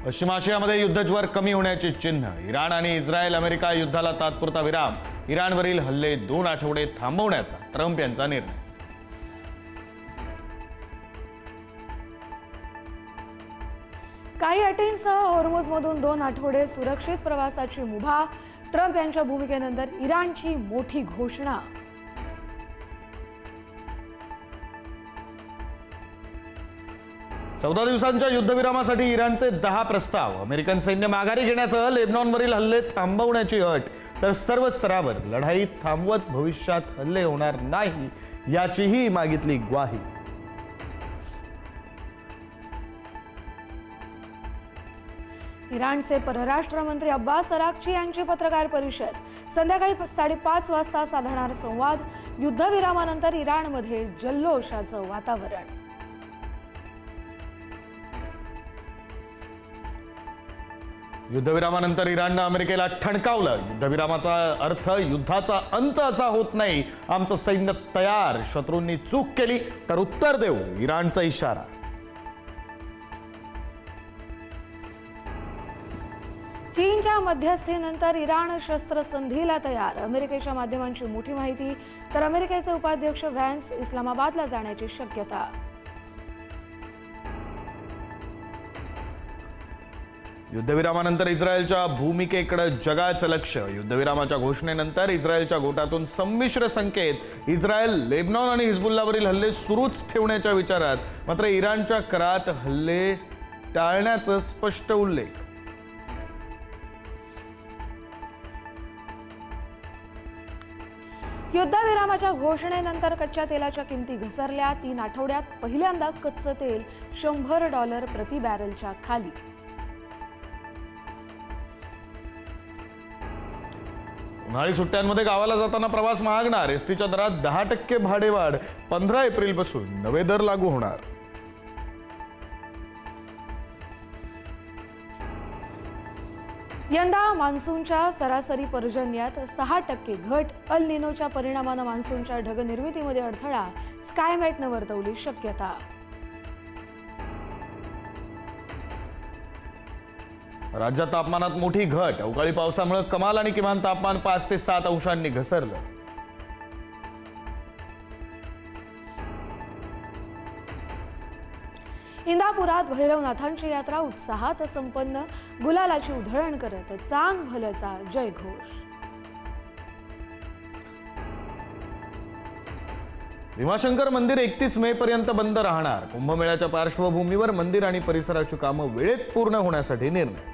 पश्चिम आशियामध्ये युद्धज्वर कमी होण्याची चिन्ह. इराण आणि इस्रायल अमेरिका युद्धाला तात्पुरता विराम. इराणवरील हल्ले 2 आठवडे थांबवण्याचा ट्रम्प यांचा निर्णय. काही अटींसह हॉर्मुझमधून 2 आठवडे सुरक्षित प्रवासाची मुभा. ट्रम्प यांच्या भूमिकेनंतर इराणची मोठी घोषणा. चौदा दिवसांच्या युद्धविरामासाठी इराणचे 10 प्रस्ताव. अमेरिकन सैन्य माघारी घेण्यासह लेबनॉनवरील हल्ले थांबवण्याची अट. तर सर्व स्तरावर लढाई थांबवत भविष्यात हल्ले होणार नाही याचीही मागितली ग्वाही. इराणचे परराष्ट्र मंत्री अब्बास अराक्ची यांची पत्रकार परिषद. संध्याकाळी 5:30 वाजता साधणार संवाद. युद्धविरामानंतर इराणमध्ये जल्लोषाचं वातावरण. युद्धविरामानंतर इराणनं अमेरिकेला ठणकावलं. युद्धविरामाचा अर्थ युद्धाचा अंत असा होत नाही. आमचं सैन्य तयार. शत्रूंनी चूक केली तर उत्तर देऊ, इराणचा इशारा. चीनच्या मध्यस्थीनंतर इराण शस्त्रसंधीला तयार. अमेरिकेच्या माध्यमांची मोठी माहिती. तर अमेरिकेचे उपाध्यक्ष व्हॅन्स इस्लामाबादला जाण्याची शक्यता. युद्धविरामानंतर इस्रायलच्या भूमिकेकडे जगाचं लक्ष. युद्धविरामाच्या घोषणेनंतर इस्रायलच्या गोटातून संमिश्र संकेत. इस्रायल लेबनॉन आणि हिजबुल्लावरील हल्ले सुरूच ठेवण्याच्या विचारात, मात्र इराणच्या करात हल्ले टाळण्याचा स्पष्ट उल्लेख. युद्धविरामाच्या घोषणेनंतर कच्च्या तेलाच्या किमती घसरल्या. 3 आठवड्यात पहिल्यांदा कच्चं तेल $100 प्रति बॅरलच्या खाली. उन्हाळी सुट्ट्यांमध्ये गावाला जाताना प्रवास महागणार. एसटीच्या दरात 10% भाडेवाढ. 15 एप्रिलपासून नवे दर लागू होणार. यंदा मान्सूनच्या सरासरी पर्जन्यात 6% घट. अल निनोच्या परिणामानं मान्सूनच्या ढगनिर्मितीमध्ये अडथळा. स्कायमेटनं वर्तवली शक्यता. राज्यात तापमानात मोठी घट. अवकाळी पावसामुळे कमाल आणि किमान तापमान 5 ते 7 अंशांनी घसरलं. इंदापुरात भैरवनाथांची यात्रा उत्साहात संपन्न. गुलालाची उधळण करत चांग भलचा जयघोष. भीमाशंकर मंदिर 31 मे पर्यंत बंद राहणार. कुंभमेळ्याच्या पार्श्वभूमीवर मंदिर आणि परिसराची कामं वेळेत पूर्ण होण्यासाठी निर्णय.